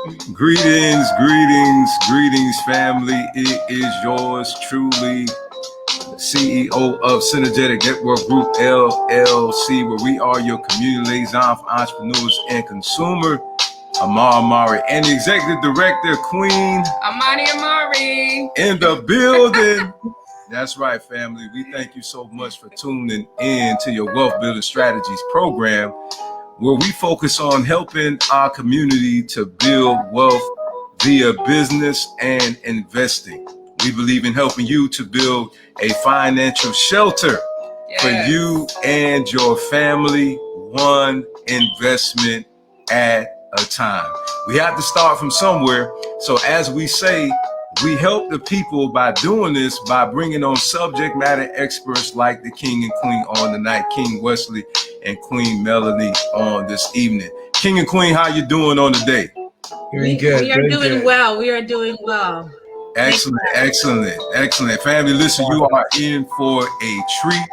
Greetings, greetings, greetings, family. It is yours truly, CEO of Synergetic Network Group LLC, where we are your community liaison for entrepreneurs and consumer. Amar Amari and the executive director, Queen Amani Amari, in the building. That's right, family. We thank you so much for tuning in to your Wealth Building Strategies program, where we focus on helping our community to build wealth via business and investing. We believe in helping you to build a financial shelter for you and your family, one investment at a time. We have to start from somewhere. So as we say, we help the people by doing this, by bringing on subject matter experts like the King and Queen on tonight, King Wesley and Queen Mellonie on this evening. King and Queen, how you doing on the day? Doing good. We are doing well. We are doing well. Excellent, excellent, excellent. Family, listen, you are in for a treat.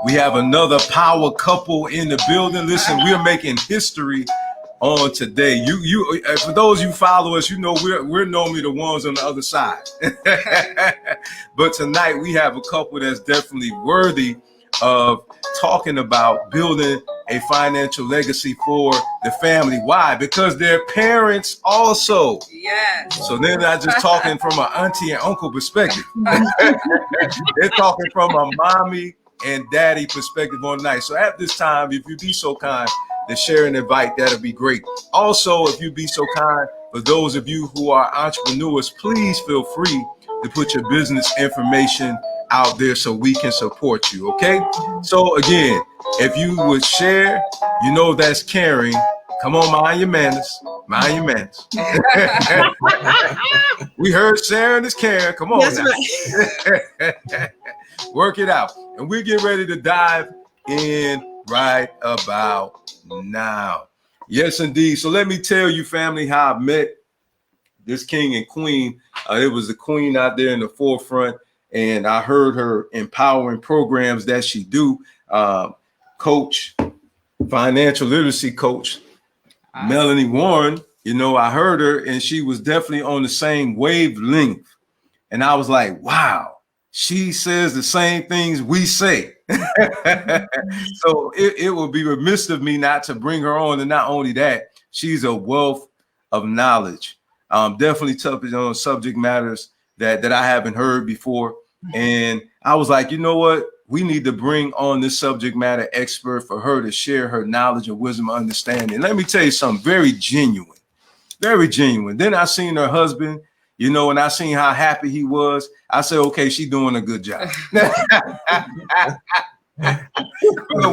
We have another power couple in the building. Listen, we're making history on today. You for those you follow us, you know we're normally the ones on the other side. But tonight we have a couple that's definitely worthy of talking about building a financial legacy for the family. Why? Because they're parents also. Yes. So they're not just talking from an auntie and uncle perspective. They're talking from a mommy and daddy perspective on night. So at this time, if you be so kind to share and invite, that'll be great. Also, if you be so kind, for those of you who are entrepreneurs, please feel free to put your business information out there so we can support you, okay? So again, if you would share, you know that's caring. Come on, mind your manners. Mind your manners. We heard sharing is caring. Come on. That's right. Work it out. And we get ready to dive in right about now. Yes, indeed. So let me tell you, family, how I met this King and Queen. It was the Queen out there in the forefront, and I heard her empowering programs that she do. Coach, financial literacy coach, Mellonie Warren. You know, I heard her, and she was definitely on the same wavelength. And I was like, wow, she says the same things we say. So it would be remiss of me not to bring her on. And not only that, she's a wealth of knowledge. Definitely touching on subject matters that I haven't heard before. And I was like, you know what? We need to bring on this subject matter expert for her to share her knowledge and wisdom and understanding. Let me tell you something very genuine, very genuine. Then I seen her husband, you know, and I seen how happy he was. I said, okay, she's doing a good job.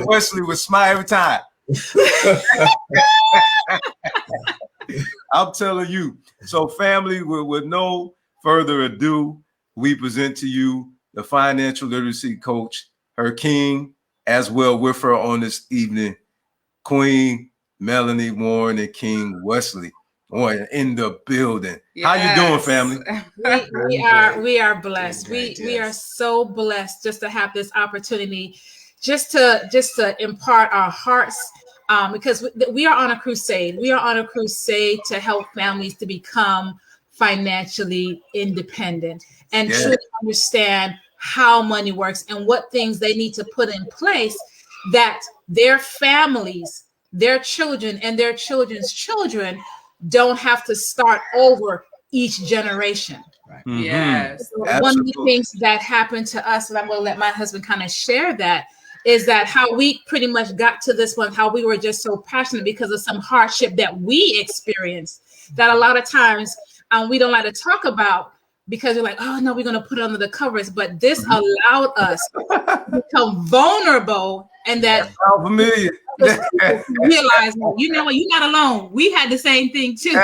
Wesley would smile every time. I'm telling you. So family, with no further ado, we present to you the financial literacy coach, her king, as well with her on this evening, Queen Mellonie Warren and King Wesley Warren in the building. Yes. How you doing, family? We are blessed. We are so blessed just to have this opportunity, just to impart our hearts. Because we are on a crusade. We are on a crusade to help families to become financially independent and truly understand how money works and what things they need to put in place that their families, their children, and their children's children don't have to start over each generation. Right. Mm-hmm. Yes. So one of the things that happened to us, and I'm going to let my husband kind of share that, is that how we pretty much got to this one, how we were just so passionate because of some hardship that we experienced that a lot of times we don't like to talk about because we're like, oh no, we're going to put it under the covers. But this allowed us to become vulnerable, and that familiar. realize, you know what, you're not alone. We had the same thing too.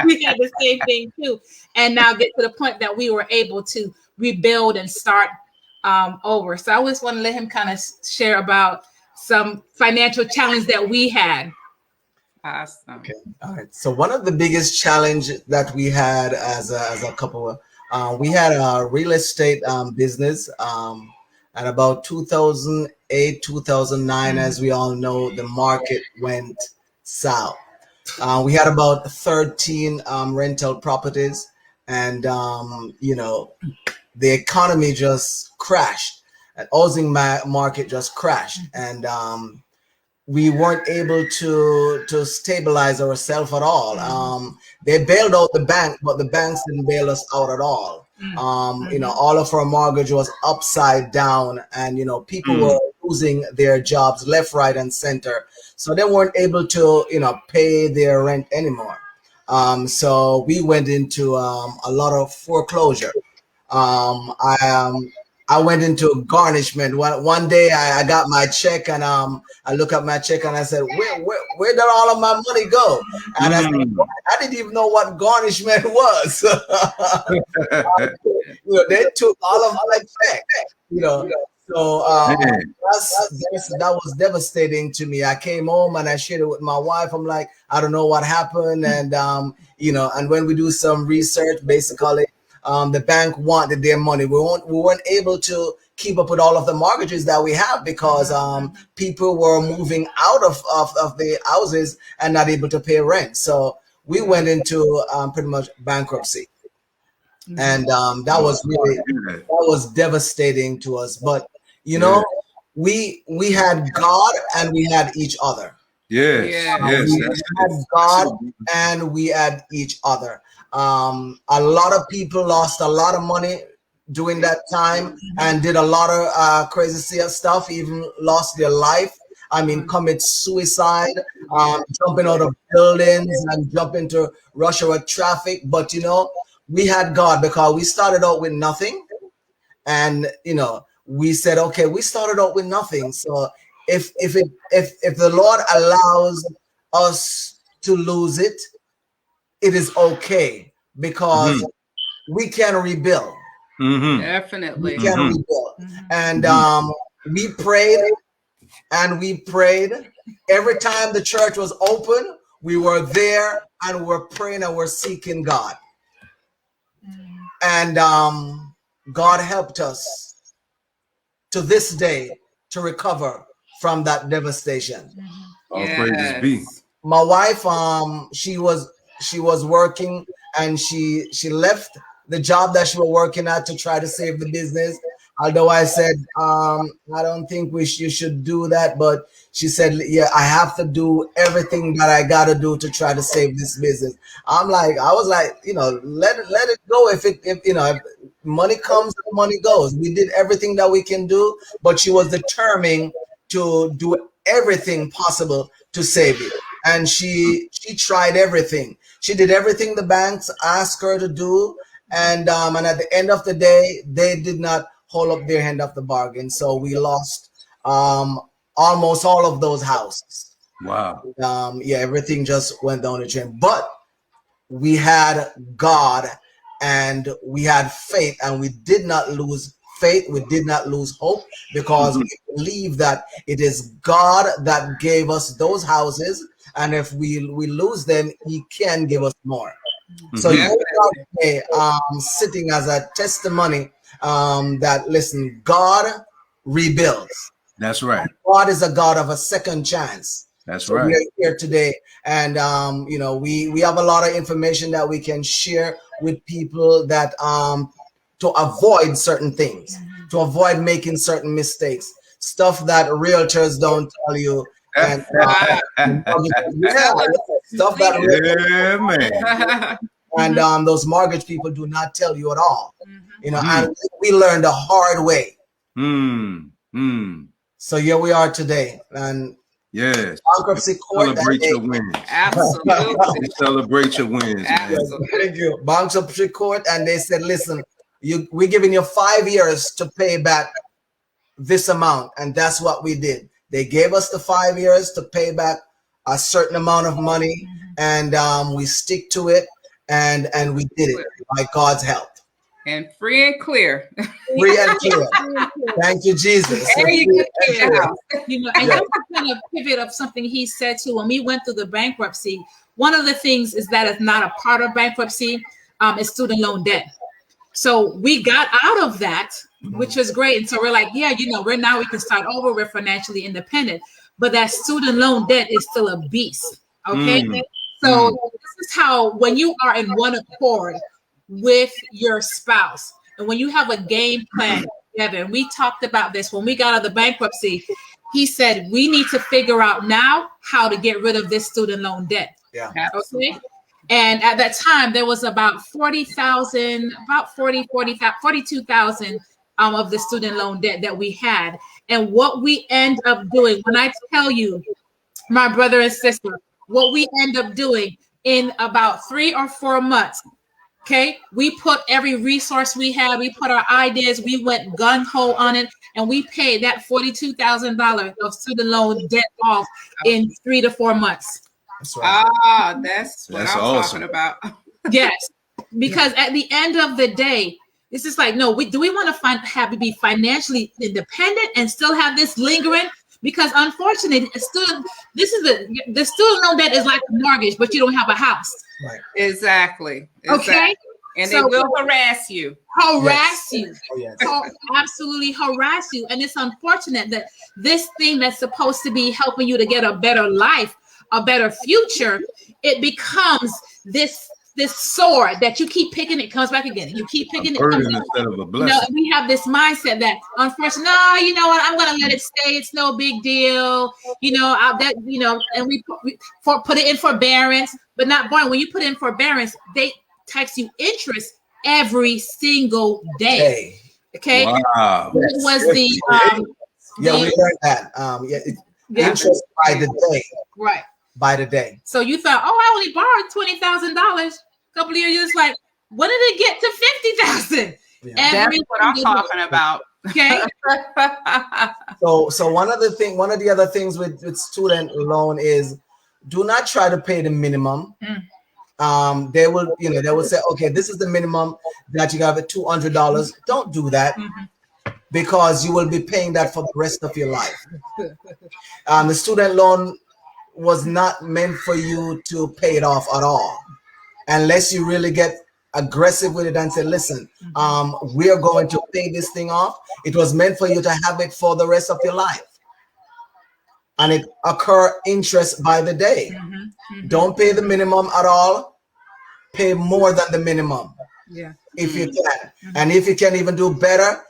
We had the same thing too. And now get to the point that we were able to rebuild and start over. So I always want to let him kind of share about some financial challenge that we had. Awesome. Okay. All right. So one of the biggest challenge that we had as a couple, we had a real estate business at about 2008, 2009. As we all know, the market went south. We had about 13 rental properties, and the economy just crashed. And housing market just crashed, and we weren't able to stabilize ourselves at all. They bailed out the bank, but the banks didn't bail us out at all. All of our mortgage was upside down, and people were losing their jobs left, right, and center. So they weren't able to pay their rent anymore. So we went into a lot of foreclosure. Um, I um, I went into garnishment. One day I got my check, and I look at my check and I said, where did all of my money go? And I said, I didn't even know what garnishment was. They took all of my check. So that was devastating to me. I came home and I shared it with my wife. I'm like, I don't know what happened, and and when we do some research, basically, the bank wanted their money. We weren't able to keep up with all of the mortgages that we have because people were moving out of the houses and not able to pay rent. So we went into pretty much bankruptcy. And that was devastating to us. But we had God and we had each other. Yes. We had God and we had each other. A lot of people lost a lot of money during that time and did a lot of crazy stuff, even lost their life. I mean, commit suicide, jumping out of buildings and jump into rush hour traffic. But we had God because we started out with nothing, and we said, okay, we started out with nothing. So if the Lord allows us to lose it, it is okay because we can rebuild. Definitely. We can rebuild. And we prayed and we prayed. Every time the church was open, we were there and we're praying and we're seeking God. And God helped us to this day to recover from that devastation. All praises be. My wife, she was working, and she left the job that she was working at to try to save the business. Although I said, I don't think you should do that, but she said, yeah, I have to do everything that I got to do to try to save this business. I was like, let it go. If money comes, money goes. We did everything that we can do, but she was determined to do everything possible to save it. And she tried everything. She did everything the banks asked her to do. And at the end of the day, they did not hold up their end of the bargain. So we lost almost all of those houses. Wow. Everything just went down the drain. But we had God and we had faith, and we did not lose faith. We did not lose hope because we believe that it is God that gave us those houses. And if we lose them, he can give us more. So you are today, sitting as a testimony that, listen, God rebuilds. That's right. God is a God of a second chance. That's so right. We are here today, and we have a lot of information that we can share with people that to avoid certain things, to avoid making certain mistakes, stuff that realtors don't tell you. And stuff that and those mortgage people do not tell you at all. And we learned the hard way. So here we are today, and yes, bankruptcy court. Celebrate your wins. Absolutely. Celebrate your wins. Absolutely. Thank you. Bankruptcy court, and they said, listen, we're giving you 5 years to pay back this amount, and that's what we did. They gave us the 5 years to pay back a certain amount of money, and we stick to it, and we did it by God's help. And free and clear. Free and clear. Thank you, Jesus. And you get the house. And just to kind of pivot of something he said too, when we went through the bankruptcy, one of the things is that it's not a part of bankruptcy, is student loan debt. So we got out of that, which is great. And so we're like, we can start over. We're financially independent. But that student loan debt is still a beast. Okay. So this is how, when you are in one accord with your spouse, and when you have a game plan together, and we talked about this when we got out of the bankruptcy, he said, we need to figure out now how to get rid of this student loan debt. Yeah. Okay. And at that time, there was about 42,000 of the student loan debt that we had. And what we end up doing, when I tell you, my brother and sister, what we end up doing in about 3 or 4 months, okay, we put every resource we had, we put our ideas, we went gung-ho on it, and we paid that $42,000 of student loan debt off in 3 to 4 months. That's right. That's what I'm awesome. talking about. Yes, because at the end of the day, it's just like, no, do we want to have to be financially independent and still have this lingering? Because unfortunately, the student loan debt is like a mortgage, but you don't have a house. Right. Exactly. Okay. And So they will harass you. Harass you. Oh, yes. Absolutely harass you. And it's unfortunate that this thing that's supposed to be helping you to get a better life, a better future, it becomes this sword that you keep picking, it comes back again. You keep picking it. Instead of a blessing. We have this mindset that, unfortunately, no, you know what? I'm going to let it stay. It's no big deal. And we put it in forbearance, but not born. When you put in forbearance, they tax you interest every single day. Okay. Wow. It was we learned that. Interest by the day. Right. By the day. So you thought, oh, I only borrowed $20,000. A couple of years, you're just like, when did it get to 50,000? Yeah. That's what I'm talking about. Okay. So one of the other things with student loan is, do not try to pay the minimum. They will say, okay, this is the minimum that you have at $200. Don't do that. Because you will be paying that for the rest of your life. The student loan was not meant for you to pay it off at all, unless you really get aggressive with it and say, listen, we are going to pay this thing off. It was meant for you to have it for the rest of your life, and it occur interest by the day. Don't pay the minimum at all. Pay more than the minimum, if you can. And if you can even do better,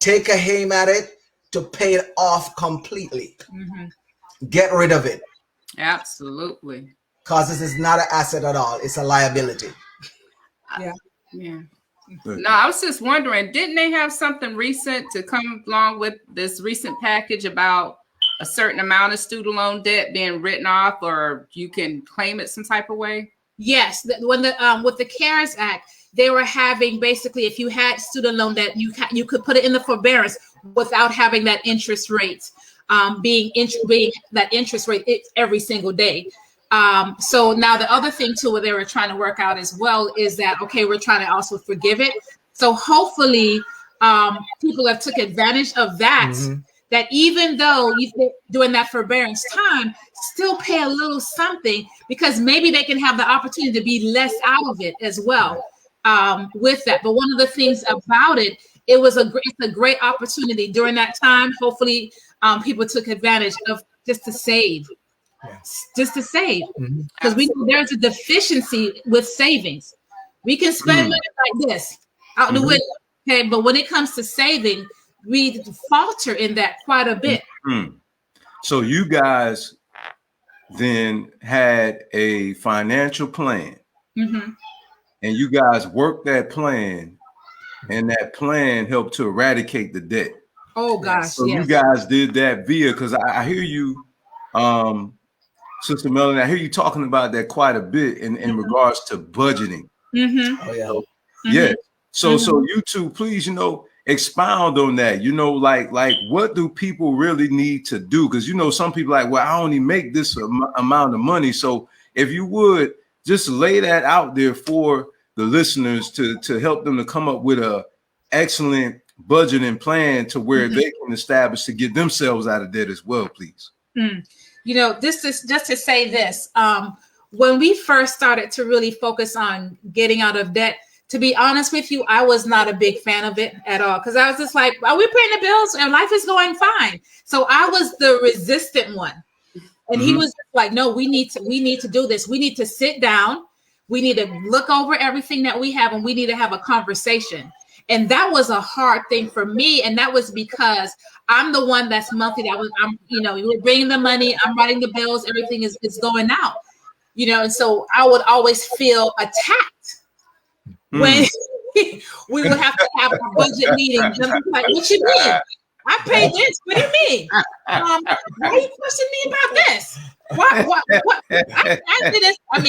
take a aim at it to pay it off completely. Get rid of it. Absolutely. Because this is not an asset at all. It's a liability. Yeah. No, I was just wondering, didn't they have something recent to come along with this recent package about a certain amount of student loan debt being written off, or you can claim it some type of way? Yes. When with the CARES Act, they were having, basically, if you had student loan debt, you could put it in the forbearance without having that interest rate being that interest rate every single day. So now the other thing too, what they were trying to work out as well, is that, okay, we're trying to also forgive it. So hopefully people have took advantage of that, that even though during that forbearance time, still pay a little something, because maybe they can have the opportunity to be less out of it as well with that. But one of the things about it, it's a great opportunity during that time. Hopefully people took advantage of just to save. Just to save, because we know there's a deficiency with savings. We can spend money like this out the window, okay, but when it comes to saving, we falter in that quite a bit. So you guys then had a financial plan, and you guys worked that plan, and that plan helped to eradicate the debt. Oh gosh! So you guys did that because I hear you. Sister Mellonie, I hear you talking about that quite a bit in regards to budgeting. Oh yeah. Yeah. So you two, please, expound on that. Like what do people really need to do? Because some people like, well, I only make this amount of money. So if you would just lay that out there for the listeners to help them to come up with a excellent budgeting plan to where they can establish to get themselves out of debt as well, please. This is just to say this. When we first started to really focus on getting out of debt, to be honest with you, I was not a big fan of it at all, because I was just like, we're paying the bills and life is going fine. So I was the resistant one. And he was like, no, we need to do this. We need to sit down. We need to look over everything that we have, and we need to have a conversation. And that was a hard thing for me. And that was because I'm the one that's monthly. We're bringing the money. I'm writing the bills. Everything is going out, and so I would always feel attacked when we would have to have a budget meeting. And I'm like, what you mean? I paid this. What do you mean? Why are you questioning me about this? What? I did this. I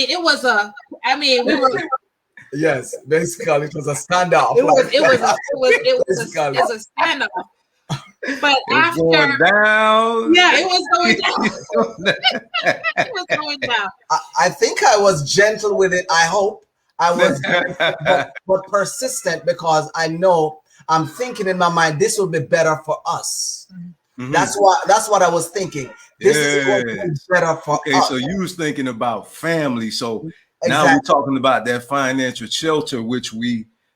mean, we were. Yes, basically, it was a standoff. It was a standoff. But after going down. Yeah, it was going down. It was going down. I think I was gentle with it. I hope I was, but persistent, because I know I'm thinking in my mind, this will be better for us. That's what I was thinking. This is going to be better for us. So you was thinking about family. So now we're talking about that financial shelter, which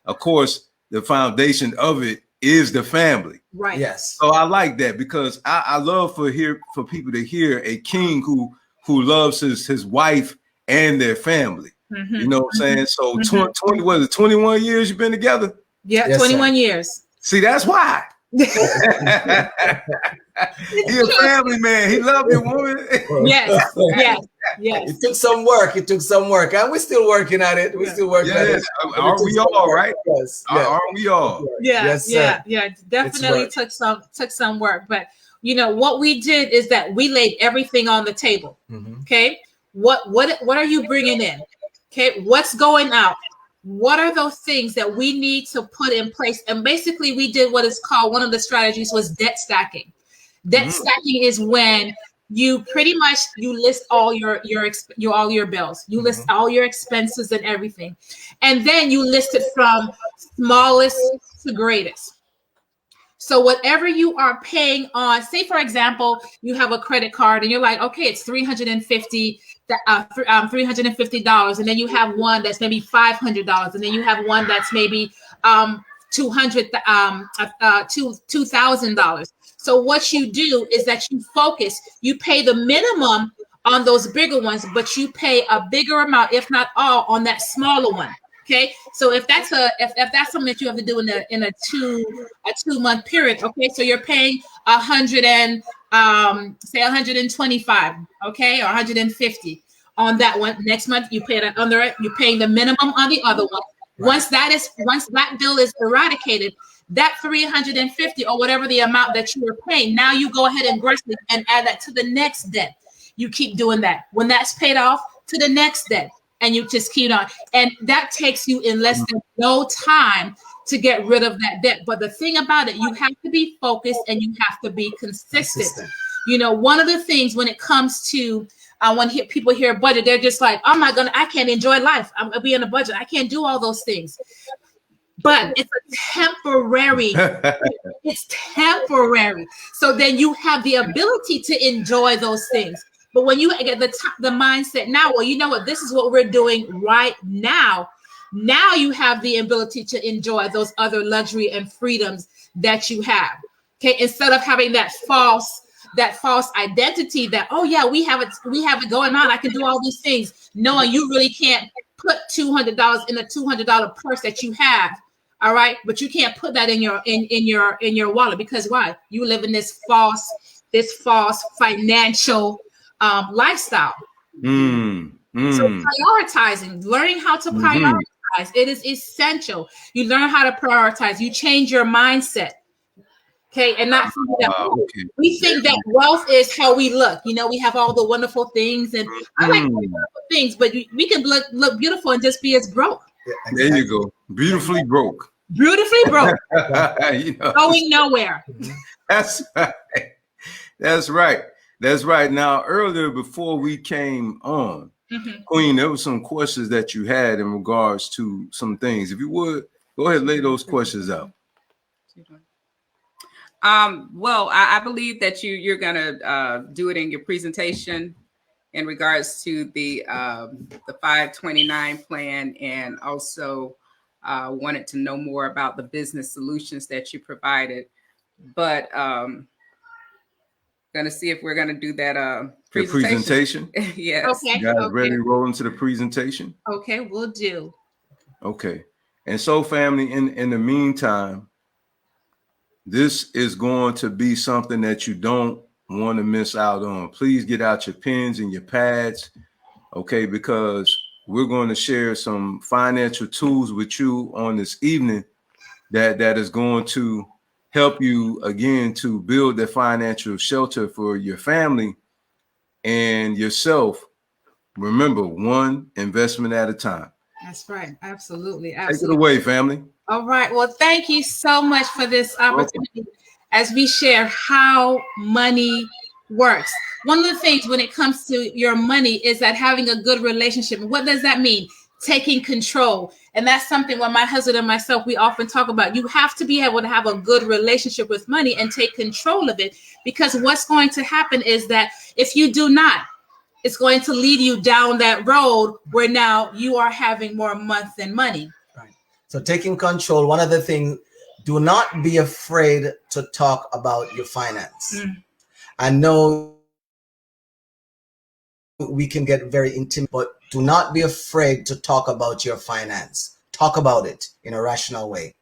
of course, the foundation of it is the family. Right. Yes. So I like that, because I love for people to hear a king who loves his wife and their family. You know what I'm saying? So 21 years you've been together? Yeah, yes, 21 years. See, that's why. He's a family man. He loved your woman. Yes. It took some work. And we're still working at it. We're still working at it. Aren't we all, right? Yes. Aren't we all? Yeah. Definitely took some work. But what we did is that we laid everything on the table. Okay. What are you bringing in? Okay. What's going out? What are those things that we need to put in place? And basically we did what is called, one of the strategies was debt stacking. Debt stacking is when you pretty much list all your bills. You list all your expenses and everything. And then you list it from smallest to greatest. So whatever you are paying on, say for example, you have a credit card and you're like, okay, it's $350, and then you have one that's maybe $500, and then you have one that's maybe $2,000. So what you do is that you focus, you pay the minimum on those bigger ones, but you pay a bigger amount, if not all, on that smaller one. Okay, so if that's something that you have to do in a 2 month period, okay, so you're paying say 125, okay, or 150 on that one. Next month you pay that under it. You're paying the minimum on the other one. Once that bill is eradicated, that 350 or whatever the amount that you were paying, now you go ahead and add that to the next debt. You keep doing that. When that's paid off, to the next debt. And you just keep on. And that takes you in less than no time to get rid of that debt. But the thing about it, you have to be focused and you have to be consistent. One of the things when it comes to when people hear budget, they're just like, oh my God, I can't enjoy life. I'm gonna be in a budget. I can't do all those things. But it's a temporary. It's temporary. So then you have the ability to enjoy those things. But when you get the mindset now, well, you know what? This is what we're doing right now. Now you have the ability to enjoy those other luxury and freedoms that you have. Okay, instead of having that false identity that, oh yeah, we have it going on. I can do all these things, knowing you really can't put $200 in a $200 purse that you have. All right, but you can't put that in your wallet, because why? You live in this false financial lifestyle. So prioritizing, learning how to prioritize, it is essential. You learn how to prioritize. You change your mindset. Okay, and not we think that wealth is how we look. We have all the wonderful things, and I like wonderful things, but we can look beautiful and just be as broke. There you go, beautifully broke. Beautifully broke. Going nowhere. That's right. That's right. Now, earlier before we came on, Queen, there were some questions that you had in regards to some things. If you would, go ahead and lay those questions out. Well, I believe that you're going to do it in your presentation in regards to the 529 plan, and also wanted to know more about the business solutions that you provided. But Gonna see if we're gonna do that The presentation. Yes. Okay. You guys Okay. ready to roll into the presentation? Okay, we'll do. Okay. And so, family, in the meantime, this is going to be something that you don't want to miss out on. Please get out your pens and your pads, okay, because we're going to share some financial tools with you on this evening that is going to help you, again, to build the financial shelter for your family and yourself. Remember, one investment at a time. That's right. Absolutely. Take it Absolutely. away, family. All right. Well, thank you so much for this opportunity as we share how money works. One of the things when it comes to your money is that having a good relationship. What does that mean? Taking control. And that's something when my husband and myself, we often talk about. You have to be able to have a good relationship with money and take control of it, because what's going to happen is that if you do not, it's going to lead you down that road where now you are having more month than money. Right. So taking control, one of the things, do not be afraid to talk about your finance. I know we can get very intimate, but do not be afraid to talk about your finance. Talk about it in a rational way.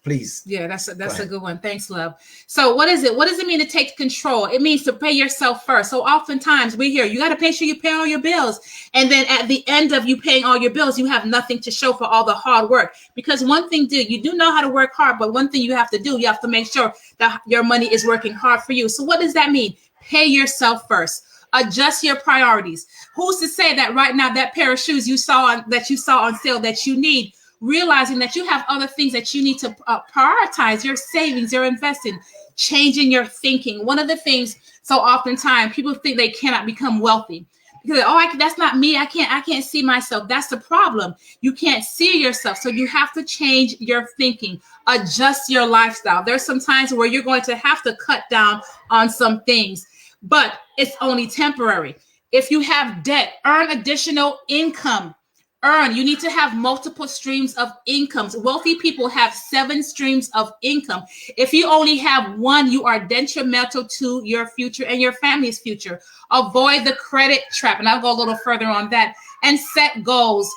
Please. Yeah, that's a good one. Thanks, love. So what is it? What does it mean to take control? It means to pay yourself first. So oftentimes we hear you got to make sure you pay all your bills. And then at the end of you paying all your bills, you have nothing to show for all the hard work. Because one thing, you do know how to work hard, but one thing you have to do, you have to make sure that your money is working hard for you. So what does that mean? Pay yourself first. Adjust your priorities. Who's to say that right now that pair of shoes you saw on sale that you need, realizing that you have other things that you need to prioritize, your savings, your investing, changing your thinking. One of the things, so oftentimes people think they cannot become wealthy because, that's not me. I can't see myself. That's the problem. You can't see yourself. So you have to change your thinking, adjust your lifestyle. There's some times where you're going to have to cut down on some things, but it's only temporary. If you have debt, earn additional income. You need to have multiple streams of incomes. Wealthy people have 7 streams of income. If you only have one, you are detrimental to your future and your family's future. Avoid the credit trap. And I'll go a little further on that. And set goals.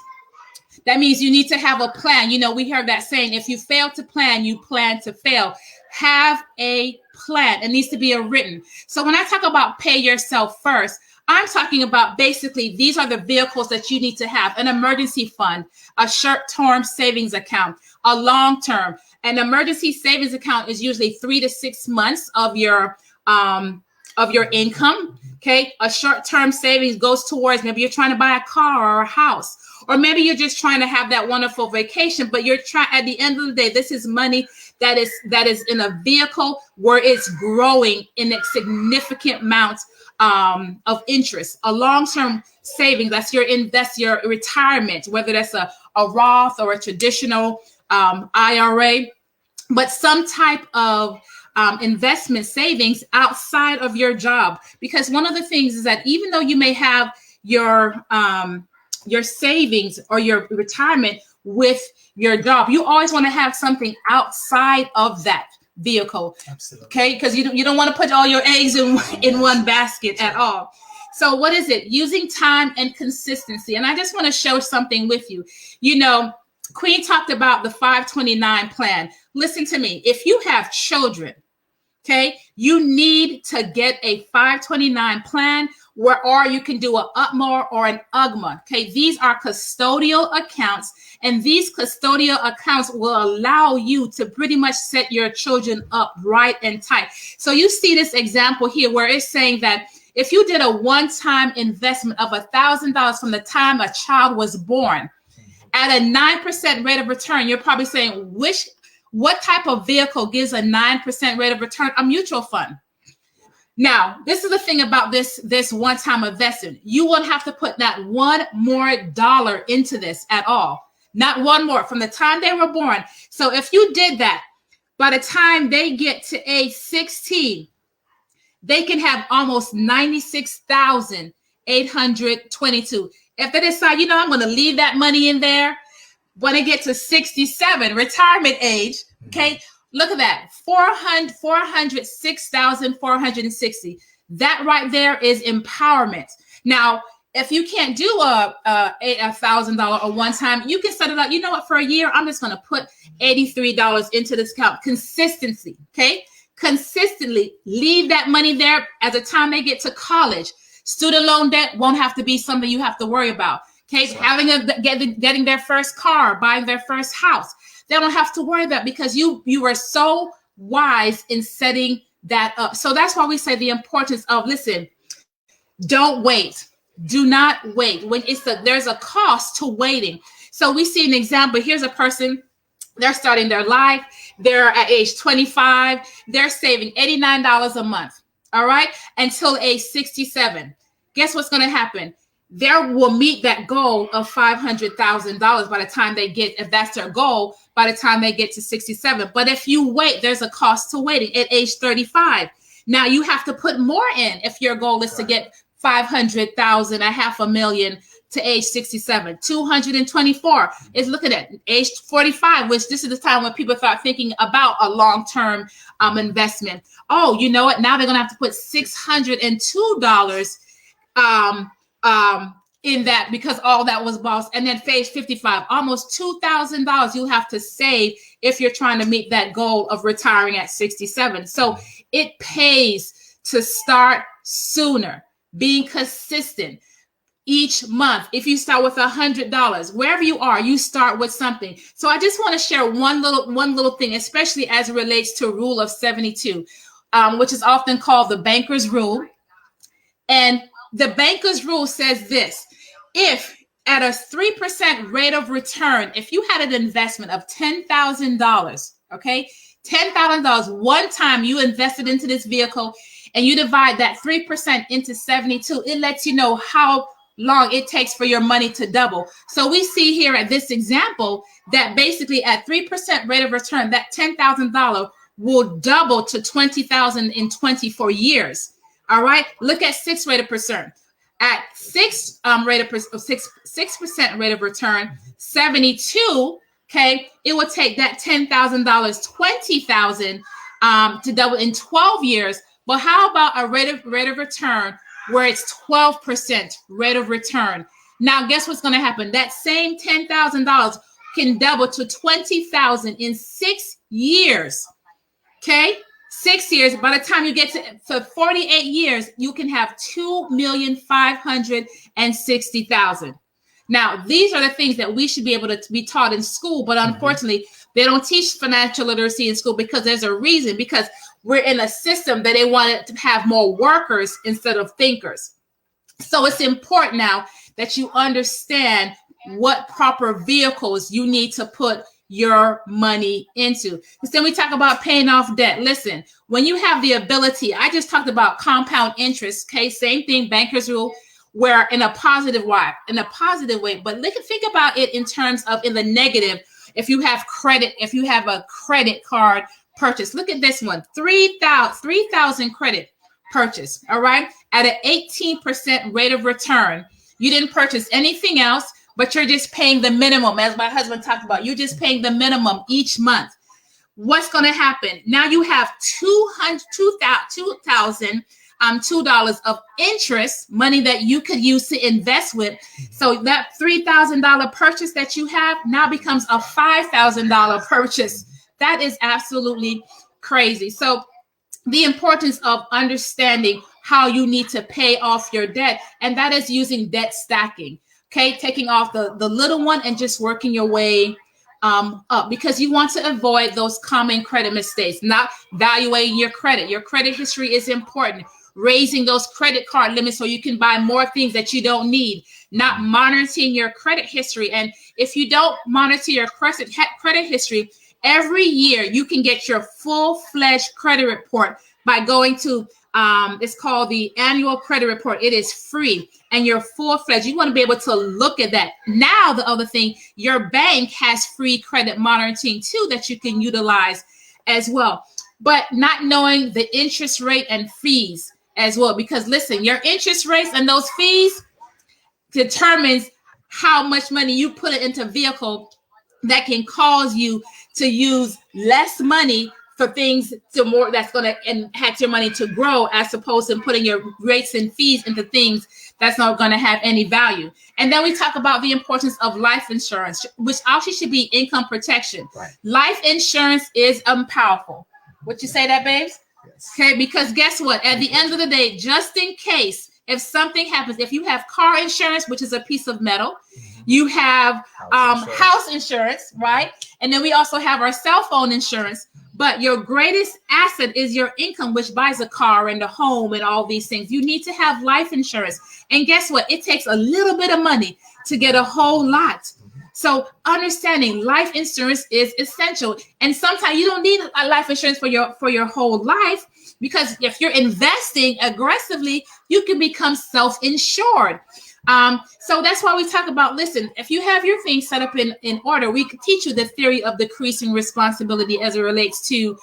That means you need to have a plan. We heard that saying, if you fail to plan, you plan to fail. Have a plan. It needs to be written. So when I talk about pay yourself first, I'm talking about basically these are the vehicles that you need to have: an emergency fund, a short-term savings account, a long-term. An emergency savings account is usually 3 to 6 months of your income. Okay, a short-term savings goes towards maybe you're trying to buy a car or a house, or maybe you're just trying to have that wonderful vacation. But you're trying, at the end of the day, this is money that is in a vehicle where it's growing in a significant amount of interest. A long-term savings, that's your retirement, whether that's a Roth or a traditional IRA, but some type of investment savings outside of your job. Because one of the things is that even though you may have your savings or your retirement with your job, you always want to have something outside of that vehicle. Absolutely. Okay, because you don't want to put all your eggs in one basket at all. So what is it? Using time and consistency. And I just want to show something with you. Queen talked about the 529 plan. Listen to me. If you have children, okay, you need to get a 529 plan or you can do an UPMA or an UGMA. Okay, these are custodial accounts, and these custodial accounts will allow you to pretty much set your children up right and tight. So you see this example here where it's saying that if you did a one-time investment of $1,000 from the time a child was born at a 9% rate of return, you're probably saying, what type of vehicle gives a 9% rate of return? A mutual fund. Now, this is the thing about this one-time investment. You won't have to put not one more dollar into this at all. Not one more from the time they were born. So if you did that, by the time they get to age 16, they can have almost $96,822. If they decide, I'm going to leave that money in there, when they get to 67, retirement age, okay, Look at that. 406,460. That right there is empowerment. Now, if you can't do a $1,000 or one time, you can set it up. You know what? For a year, I'm just going to put $83 into this account. Consistency. Okay. Consistently leave that money there. At the time they get to college, student loan debt won't have to be something you have to worry about. Okay. Getting their first car, buying their first house. They don't have to worry about, because you are so wise in setting that up. So that's why we say the importance of, listen, don't wait. Do not wait. When there's a cost to waiting. So we see an example. Here's a person, they're starting their life. They're at age 25. They're saving $89 a month. All right. Until age 67. Guess what's going to happen? They will meet that goal of $500,000 by the time they get, if that's their goal, by the time they get to 67. But if you wait, there's a cost to waiting at age 35. Now you have to put more in if your goal is to get 500,000, $500,000 to age 67. 224 is looking at age 45, which this is the time when people start thinking about a long-term investment. Oh, you know what? Now they're going to have to put $602 in that, because all that was lost. And then phase 55, almost $2,000 you'll have to save if you're trying to meet that goal of retiring at 67. So it pays to start sooner, being consistent each month. If you start with $100, wherever you are, you start with something. So I just want to share one little thing, especially as it relates to rule of 72, which is often called the banker's rule. And the banker's rule says this: if at a 3% rate of return, if you had an investment of $10,000, okay, $10,000 one time you invested into this vehicle, and you divide that 3% into 72, it lets you know how long it takes for your money to double. So we see here at this example that basically at 3% rate of return, that $10,000 will double to $20,000 in 24 years. All right. Look at 6% rate of return. At 6% rate of return, 72. Okay, it will take that $10,000, $20,000 to double in 12 years. But how about a rate of return where it's 12% rate of return? Now, guess what's going to happen? That same $10,000 can double to $20,000 in 6 years. Okay. 6 years. By the time you get to 48 years, you can have $2,560,000. Now, these are the things that we should be able to be taught in school, but unfortunately, they don't teach financial literacy in school, because there's a reason, because we're in a system that they wanted to have more workers instead of thinkers. So it's important now that you understand what proper vehicles you need to put your money into. Because then we talk about paying off debt. Listen, when you have the ability, I just talked about compound interest. Okay, same thing, banker's rule, where in a positive way, but think about it in terms of in the negative. If you have credit, if you have a credit card purchase, look at this one, 3,000 credit purchase. All right, at an 18% rate of return, you didn't purchase anything else, but you're just paying the minimum. As my husband talked about, you're just paying the minimum each month. What's going to happen? Now you have $2,002 of interest money that you could use to invest with. So that $3,000 purchase that you have now becomes a $5,000 purchase. That is absolutely crazy. So the importance of understanding how you need to pay off your debt, and that is using debt stacking. Okay, taking off the little one and just working your way up, because you want to avoid those common credit mistakes. Not valuating your credit. Your credit history is important. Raising those credit card limits so you can buy more things that you don't need. Not monitoring your credit history. And if you don't monitor your credit history, every year you can get your full-fledged credit report by going to it's called the annual credit report. It is free, and you're full-fledged. You want to be able to look at that. Now, the other thing, your bank has free credit monitoring too that you can utilize as well. But not knowing the interest rate and fees as well, because listen, your interest rates and those fees determines how much money you put it into a vehicle that can cause you to use less money for things to more that's going to impact your money to grow, as opposed to putting your rates and fees into things that's not going to have any value. And then we talk about the importance of life insurance, which actually should be income protection. Right. Life insurance is powerful. Would you say that, babes? Yes. Okay, because guess what? At the end of the day, just in case, if something happens, if you have car insurance, which is a piece of metal, you have house insurance, right? And then we also have our cell phone insurance. But your greatest asset is your income, which buys a car and a home and all these things. You need to have life insurance. And guess what? It takes a little bit of money to get a whole lot. So understanding life insurance is essential. And sometimes you don't need a life insurance for your whole life, because if you're investing aggressively, you can become self-insured. So that's why we talk about, listen, if you have your things set up in order, we could teach you the theory of decreasing responsibility as it relates to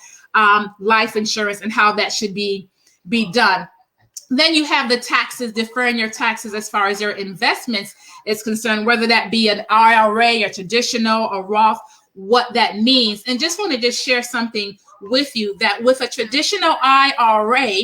life insurance and how that should be done. Then you have the taxes, deferring your taxes as far as your investments is concerned, whether that be an IRA or traditional or Roth, what that means. And just want to just share something with you, that with a traditional IRA,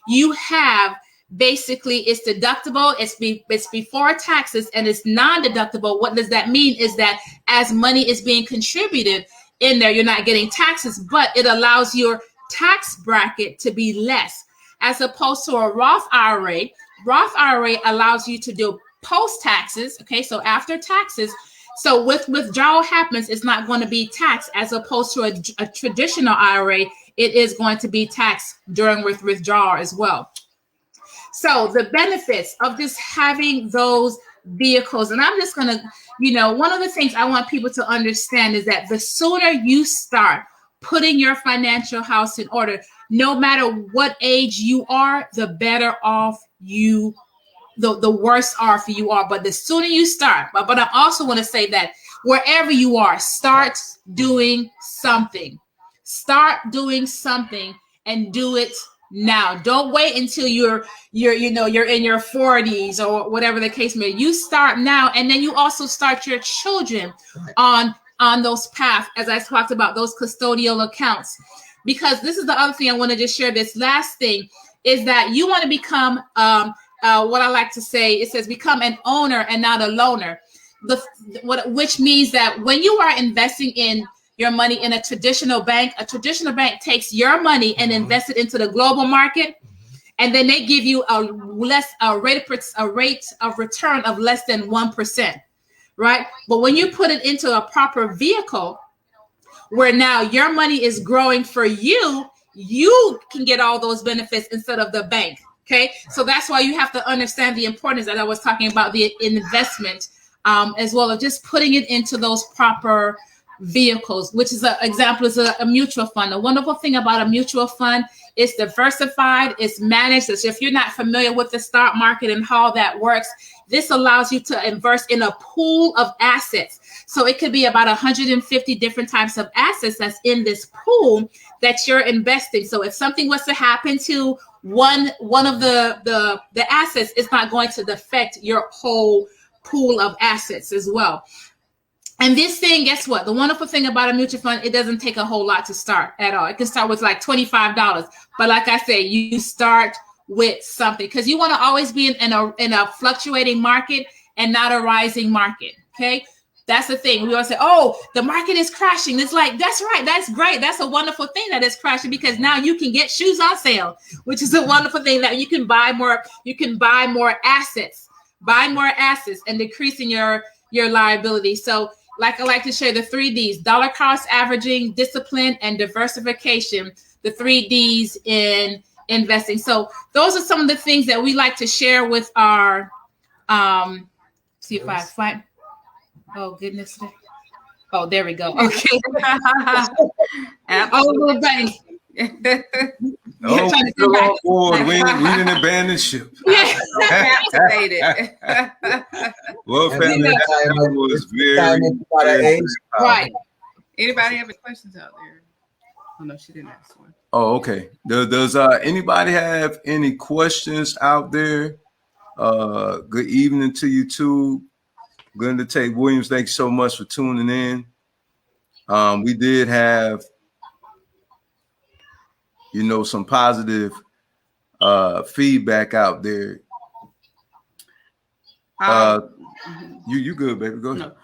you have basically it's deductible, it's before taxes, and it's non-deductible. What does that mean? Is that as money is being contributed in there, you're not getting taxes, but it allows your tax bracket to be less, as opposed to a Roth IRA. Roth IRA allows you to do post taxes. Okay, so after taxes. So with withdrawal happens, it's not going to be taxed, as opposed to a traditional IRA. It is going to be taxed during withdrawal as well. So the benefits of just having those vehicles, and I'm just going to, one of the things I want people to understand is that the sooner you start putting your financial house in order, no matter what age you are, the better off you, the worse off you are. But the sooner you start, but I also want to say that wherever you are, start doing something. Start doing something and do it now. Don't wait until you're in your 40s or whatever the case may be. You start now, and then you also start your children on those paths, as I talked about, those custodial accounts. Because this is the other thing I want to just share. This last thing is that you want to become what I like to say, it says become an owner and not a loaner. Which means that when you are investing in your money in a traditional bank takes your money and invests it into the global market, and then they give you a rate of return of less than 1%, right? But when you put it into a proper vehicle, where now your money is growing for you, you can get all those benefits instead of the bank. Okay, so that's why you have to understand the importance that I was talking about, the investment, as well as just putting it into those proper vehicles, which is an example is a mutual fund. The wonderful thing about a mutual fund is diversified, it's managed. So if you're not familiar with the stock market and how that works, this allows you to invest in a pool of assets. So it could be about 150 different types of assets that's in this pool that you're investing. So if something was to happen to one of the assets, it's not going to affect your whole pool of assets as well. And this thing, guess what? The wonderful thing about a mutual fund, it doesn't take a whole lot to start at all. It can start with like $25. But like I say, you start with something, because you want to always be in a fluctuating market and not a rising market. Okay. That's the thing. We always say, oh, the market is crashing. It's like, that's right. That's great. That's a wonderful thing that it's crashing, because now you can get shoes on sale, which is a wonderful thing, that you can buy more assets and decreasing your liability. So like I like to share the 3 Ds: dollar cost averaging, discipline, and diversification, the 3 Ds in investing. So those are some of the things that we like to share with our, see if I find, oh goodness. Oh, there we go. Okay. Oh, thanks. Oh, we're on board. We didn't abandon ship. Yeah. Well, family, that was very right. Anybody have any questions out there? Oh no, she didn't ask one. Oh, okay. Does anybody have any questions out there? Good evening to you too. Glenda Tate Williams, thank you so much for tuning in. We did have some positive feedback out there. You good, baby? Go ahead. No.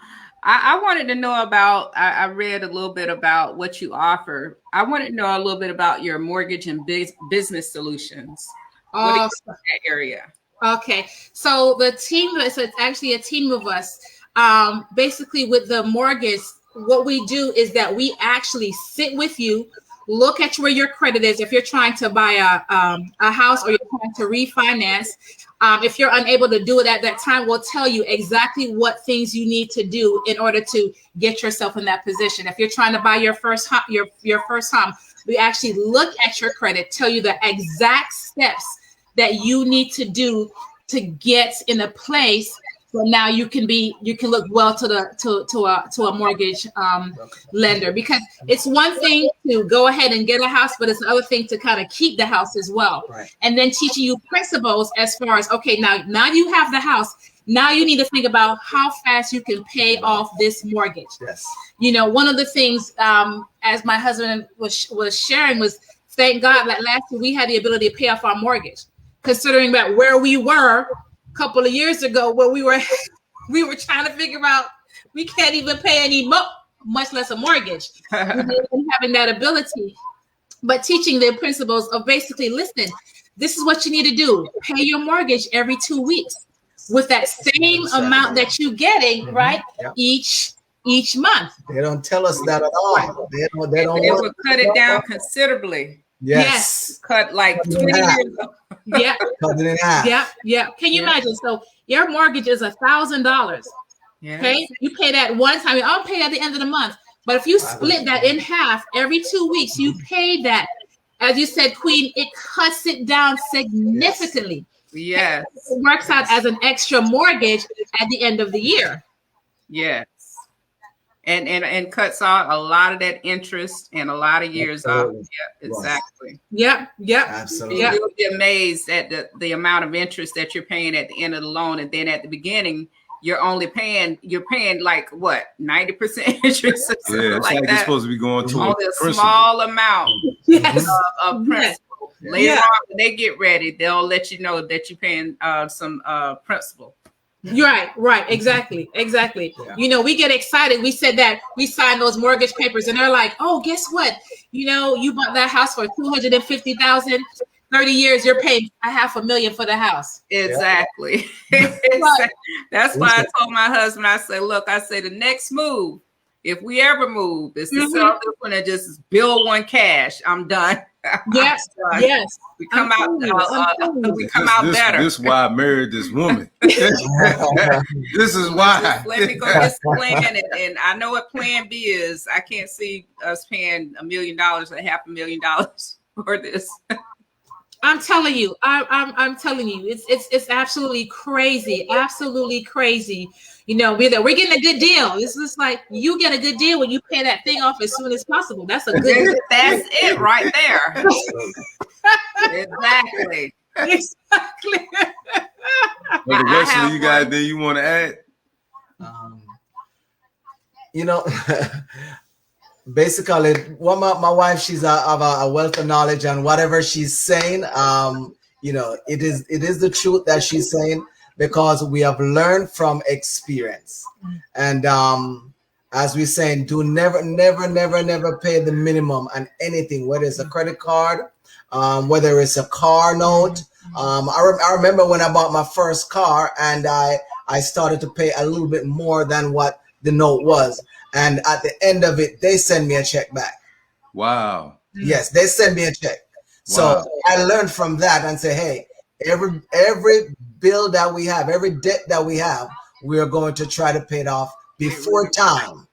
I wanted to know about, I read a little bit about what you offer. I wanted to know a little bit about your mortgage and business solutions. What is that area? Okay. So the team, so it's actually a team of us. Basically with the mortgage, what we do is that we actually sit with you, look at where your credit is. If you're trying to buy a house or you're trying to refinance, if you're unable to do it at that time, we'll tell you exactly what things you need to do in order to get yourself in that position. If you're trying to buy your first home, we actually look at your credit, tell you the exact steps that you need to do to get in a place where now you can look well to a mortgage lender. Because it's one thing to go ahead and get a house, but it's another thing to kind of keep the house as well. Right. And then teaching you principles as far as, okay, now you have the house. Now you need to think about how fast you can pay off this mortgage. Yes. One of the things, as my husband was sharing, was thank God that last year we had the ability to pay off our mortgage, considering that where we were a couple of years ago, where we were trying to figure out we can't even pay any much less a mortgage. Having that ability, but teaching the principles of basically, listen, this is what you need to do: pay your mortgage every 2 weeks with that same amount that you're getting, right? Yep. Each month. They don't tell us that at all. They will cut it down considerably. Yes. Cut like 20 years. Yeah. Cut it in half. Yeah. Can you imagine? So your mortgage is $1,000. Yes. Okay. You pay that one time. I'll pay at the end of the month. But if you split that in half every 2 weeks, you pay that. As you said, Queen, it cuts it down significantly. Yes. It works out as an extra mortgage at the end of the year. Yes. And cuts out a lot of that interest and a lot of years off. Yeah, exactly. Yep. Absolutely. Yep. You'll be amazed at the amount of interest that you're paying at the end of the loan. And then at the beginning, you're paying like what, 90% interest or something Yeah, it's like that. it's supposed to be going to only a small amount of principal. Later on, when they get ready, they'll let you know that you're paying some principal. Right. Exactly. Yeah. We get excited. We said that we signed those mortgage papers and they're like, oh, guess what? You bought that house for $250,000, 30 years, you're paying $500,000 for the house. Exactly. That's why I told my husband, I said, look, the next move, if we ever move, is to sell this one and just build one cash. I'm done. Yes. We come out better. This is why I married this woman. This is why. Just let me go get some plan, and I know what plan B is. I can't see us paying $1 million or $500,000 for this. I'm telling you, I'm telling you, it's absolutely crazy, we're getting a good deal. It's just like you get a good deal when you pay that thing off as soon as possible. That's a good. That's it right there. Exactly. But the rest of you guys, then you want to add? Basically, what my wife, she's of a wealth of knowledge, and whatever she's saying, it is the truth that she's saying, because we have learned from experience. And as we're saying, do never pay the minimum on anything, whether it's a credit card, whether it's a car note. I remember when I bought my first car, and I started to pay a little bit more than what the note was. And at the end of it, they send me a check back. Wow. Yes, they send me a check. Wow. So I learned from that and say, hey, every bill that we have, every debt that we have, we are going to try to pay it off before time.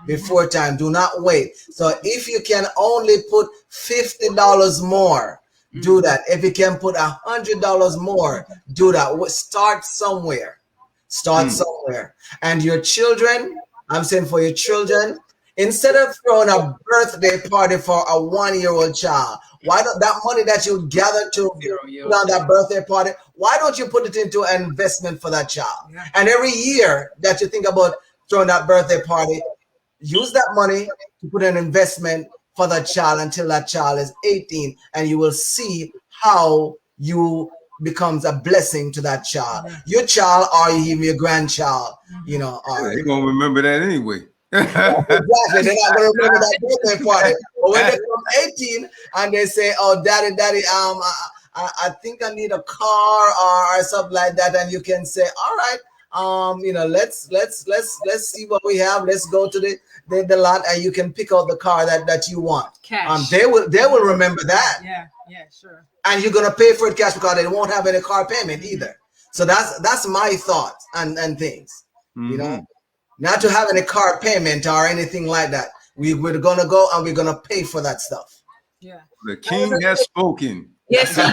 Before time. Do not wait. So if you can only put $50 more, do that. If you can put $100 more, do that. Start somewhere. Somewhere. And your children, I'm saying for your children, instead of throwing a birthday party for a 1-year-old child, why don't that money that you gather to put on that birthday party, why don't you put it into an investment for that child? Yeah. And every year that you think about throwing that birthday party, use that money to put an investment for that child until that child is 18, and you will see how you becomes a blessing to that child, your child, or even your grandchild, you know. They're gonna remember that anyway. Exactly, they're not gonna remember that birthday party. But when they come 18 and they say, "Oh, daddy, I think I need a car or something like that," and you can say, "All right, you know, let's see what we have. Let's go to the lot, and you can pick out the car that you want." Cash. They will remember that. Yeah, sure. And you're gonna pay for it cash because they won't have any car payment either. So that's my thoughts and things. You know, not to have any car payment or anything like that. We're gonna go and we're gonna pay for that stuff. Yeah. The king has spoken. Yes, he has.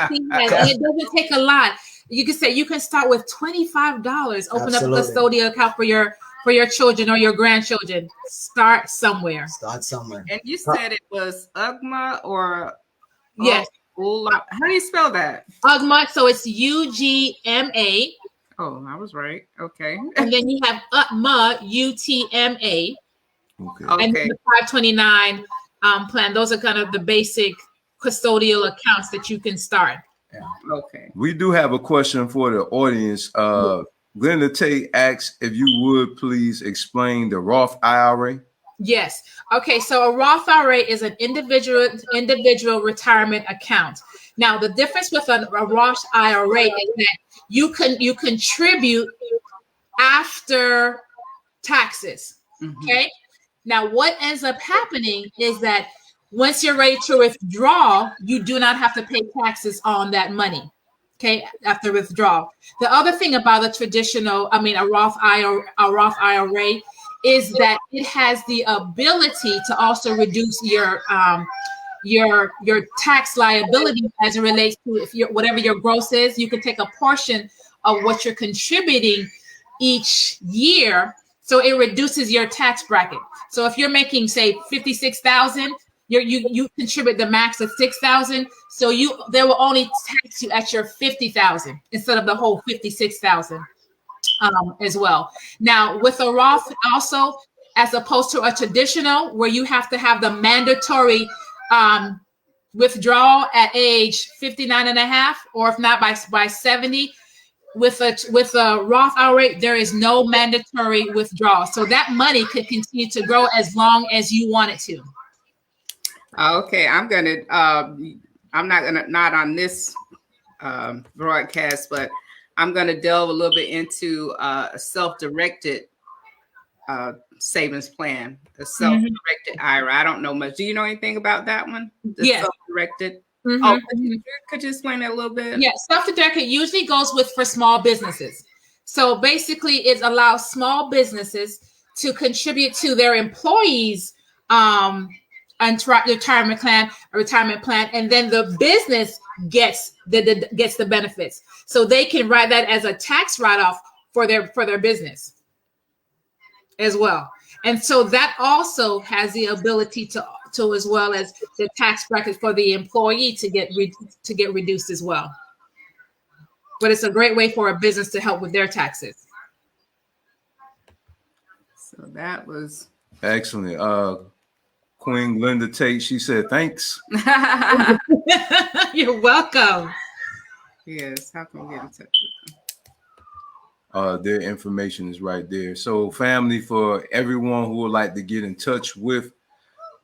And it doesn't take a lot. You can say you can start with $25. Open Absolutely. up a custodial account for your children or your grandchildren. Start somewhere. And you said it was UGMA or yes. How do you spell that? UGMA. So it's UGMA. Oh, I was right. Okay. And then you have UTMA, UTMA. Okay. And then the 529 plan. Those are kind of the basic custodial accounts that you can start. Yeah. Okay. We do have a question for the audience. Glenda Tate asks if you would please explain the Roth IRA. Yes. Okay. So a Roth IRA is an individual retirement account. Now, the difference with a Roth IRA is that you contribute after taxes. Okay. Now, what ends up happening is that once you're ready to withdraw, you do not have to pay taxes on that money. Okay, after withdrawal. The other thing about a Roth IRA is that it has the ability to also reduce your tax liability as it relates to whatever your gross is. You can take a portion of what you're contributing each year, so it reduces your tax bracket. So if you're making, say, $56,000, you contribute the max of $6,000, so they will only tax you at your $50,000 instead of the whole $56,000 as well. Now, with a Roth also, as opposed to a traditional where you have to have the mandatory withdrawal at age 59 and a half, or if not by 70, with a Roth IRA, there is no mandatory withdrawal. So that money could continue to grow as long as you want it to. Okay, I'm not on this broadcast, but I'm gonna delve a little bit into a self-directed savings plan, a self-directed IRA. I don't know much. Do you know anything about that one? The self-directed. Oh, could you explain that a little bit? Yeah, self-directed usually goes for small businesses. So basically, it allows small businesses to contribute to their employees' retirement plan, and then the business gets the benefits. So they can write that as a tax write-off for their business as well. And so that also has the ability to as well as the tax bracket for the employee to get reduced as well. But it's a great way for a business to help with their taxes. So that was excellent. Queen Glenda Tate, she said, thanks. You're welcome. Yes, how can we get in touch with them? Their information is right there. So family, for everyone who would like to get in touch with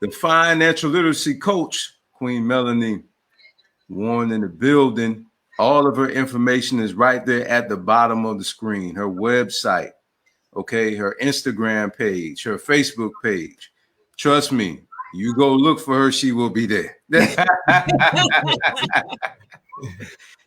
the financial literacy coach, Queen Mellonie Warren in the building, all of her information is right there at the bottom of the screen. Her website, okay, her Instagram page, her Facebook page. Trust me, you go look for her, she will be there.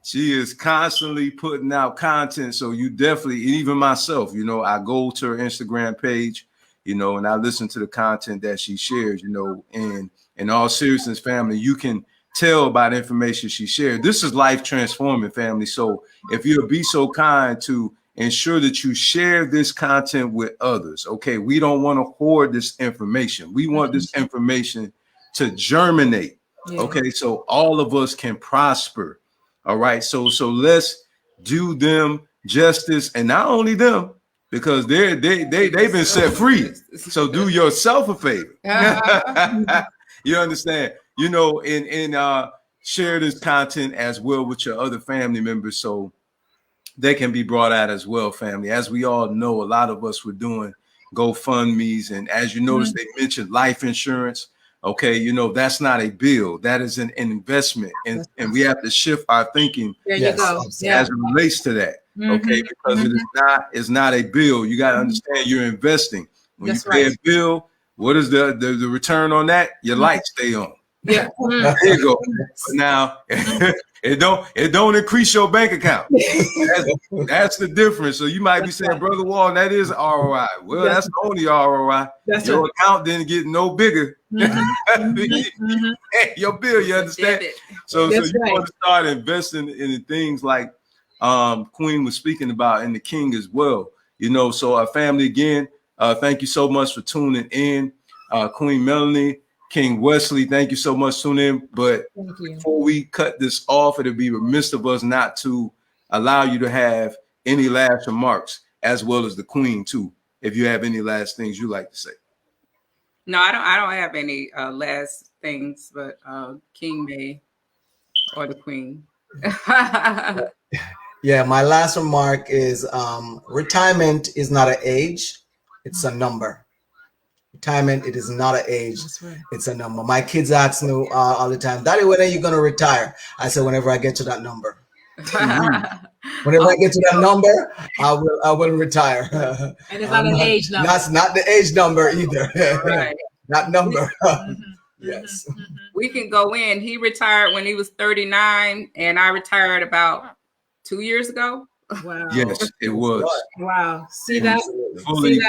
She is constantly putting out content. So you definitely, even myself, I go to her Instagram page, and I listen to the content that she shares, and in all seriousness, family, you can tell by the information she shared. This is life transforming, family. So if you'll be so kind to ensure that you share this content with others. Okay. We don't want to hoard this information. We want this information to germinate. Yeah. Okay. So all of us can prosper. All right. So let's do them justice, and not only them, because they've been set free. So do yourself a favor. You understand? You know, and share this content as well with your other family members so they can be brought out as well, family. As we all know, a lot of us were doing GoFundMe's, and as you notice, they mentioned life insurance. Okay, you know, that's not a bill, that is an investment, and we have to shift our thinking There you go. as it relates to that. Okay, because it's not a bill. You got to understand you're investing. When you pay a bill, what is the return on that? Your lights stay on. Yeah. There you go. But now it don't increase your bank account. That's the difference. So you might be saying, Brother Wall, that is ROI. Well, that's the only ROI. Your account didn't get no bigger. Your bill, you understand? So you want to start investing in things like Queen was speaking about, and the King as well. You know, so our family, again, thank you so much for tuning in. Queen Mellonie, King Wesley, thank you so much for tuning in. But before we cut this off, it'd be remiss of us not to allow you to have any last remarks, as well as the Queen too, if you have any last things you like to say. No, I don't have any last things, but King may, or the Queen. Yeah, my last remark is retirement is not an age, it's a number. Retirement, it is not an age, it's a number. My kids ask me all the time, Daddy, when are you going to retire? I said, whenever I get to that number. Whenever I get to that number, I will retire. And it's not an age number. That's not the age number either. Right. That number. Yes. We can go in. He retired when he was 39, and I retired about 2 years ago. Wow. Yes, it was. Wow. See that? Fully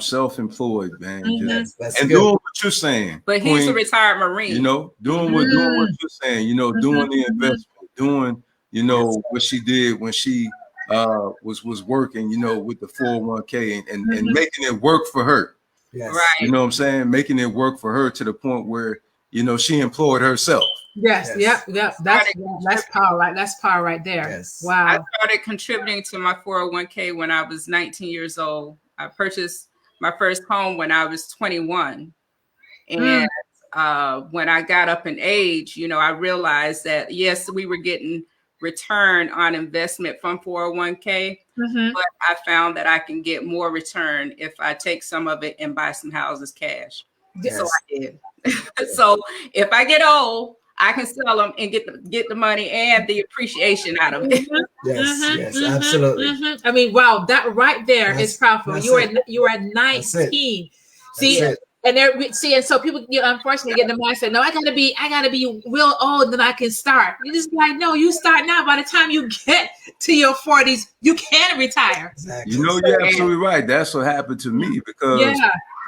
self-employed, man. That's and good. doing what you're saying. But he's a retired Marine. You know, doing what you're saying, you know, doing the investment, doing, you know, what she did when she was working, you know, with the 401k and making it work for her. Yes. Right. You know what I'm saying? Making it work for her to the point where, you know, she employed herself. Yes. Yep. That's power, right? That's power right there. Yes. Wow. I started contributing to my 401k when I was 19 years old. I purchased my first home when I was 21. And when I got up in age, you know, I realized that, yes, we were getting return on investment from 401k, but I found that I can get more return if I take some of it and buy some houses cash. Yes. So I did. So if I get old, I can sell them and get the money and the appreciation out of it. Yes, absolutely. I mean, wow, that right there is powerful. You were at 19. See, and so people unfortunately get in the mindset, no, I gotta be real old, then I can start. You just be like, no, you start now. By the time you get to your 40s, you can retire. Exactly. You know, you're absolutely right. That's what happened to me, because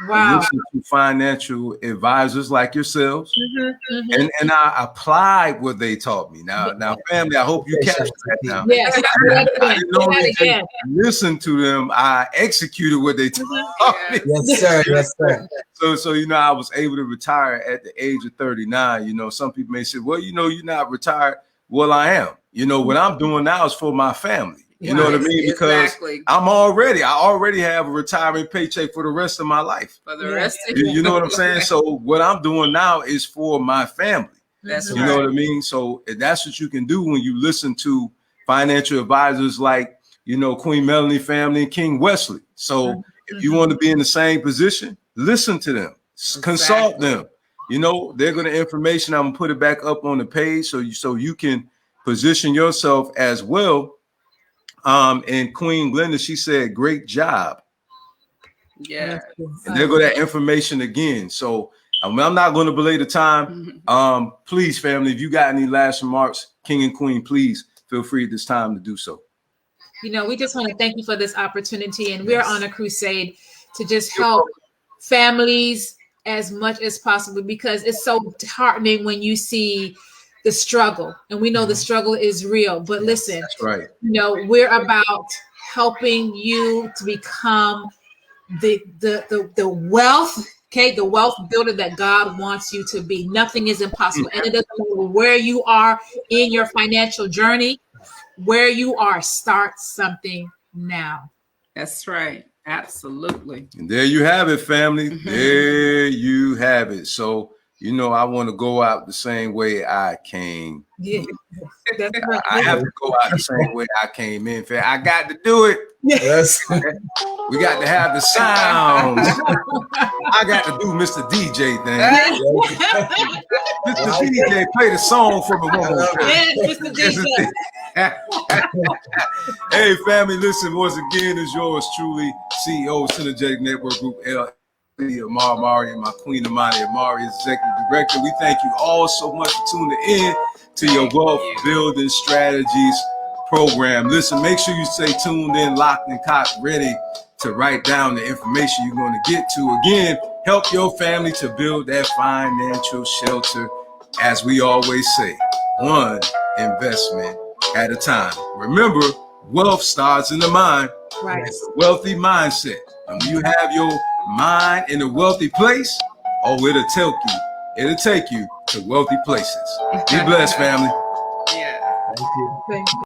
I listened to financial advisors like yourselves, and I applied what they taught me. Now, family, I hope you catch that now. Yes. I didn't only listen to them, I executed what they taught me. Yes, sir. Yes, sir. So you know, I was able to retire at the age of 39. You know, some people may say, well, you know, you're not retired. Well, I am. You know, what I'm doing now is for my family. You know what I mean? Because I already have a retirement paycheck for the rest of my life. For the rest of you know what I'm saying? So what I'm doing now is for my family. That's you know what I mean? So that's what you can do when you listen to financial advisors like, you know, Queen Mellonie family and King Wesley. So if you want to be in the same position, listen to them, consult them. You know, they're going to information. I'm gonna put it back up on the page so you can position yourself as well. And Queen Glenda, she said, great job. Yeah. And there go that information again. So I'm not going to belay the time. Please, family, if you got any last remarks, King and Queen, please feel free at this time to do so. You know, we just want to thank you for this opportunity, and we're on a crusade to just help families as much as possible, because it's so heartening when you see the struggle, and we know the struggle is real. But listen, that's right. You know, we're about helping you to become the wealth, the wealth builder that God wants you to be. Nothing is impossible, and it doesn't matter where you are in your financial journey, where you are. Start something now. That's right. Absolutely. And there you have it, family. Mhm. There you have it. So, you know, I want to go out the same way I came. Yeah. That's right. I have to go out the same way I came in. I got to do it. Yes. We got to have the sounds. I got to do Mr. DJ thing. Mr. DJ, play the song for me one more time. Yeah, Mr. DJ. Hey, family, listen, once again, is yours truly, CEO of Synergetic Network Group, Amari, and my queen, Amari, Executive Director. We thank you all so much for tuning in to your Wealth Building Strategies program. Listen, make sure you stay tuned in, locked and cocked, ready to write down the information you're going to get to. Again, help your family to build that financial shelter. As we always say, one investment at a time. Remember, wealth starts in the mind. Right. It's a wealthy mindset. And when you have your mind in a wealthy place, it'll take you to wealthy places. Be blessed, family. Yeah. Thank you. Thank you.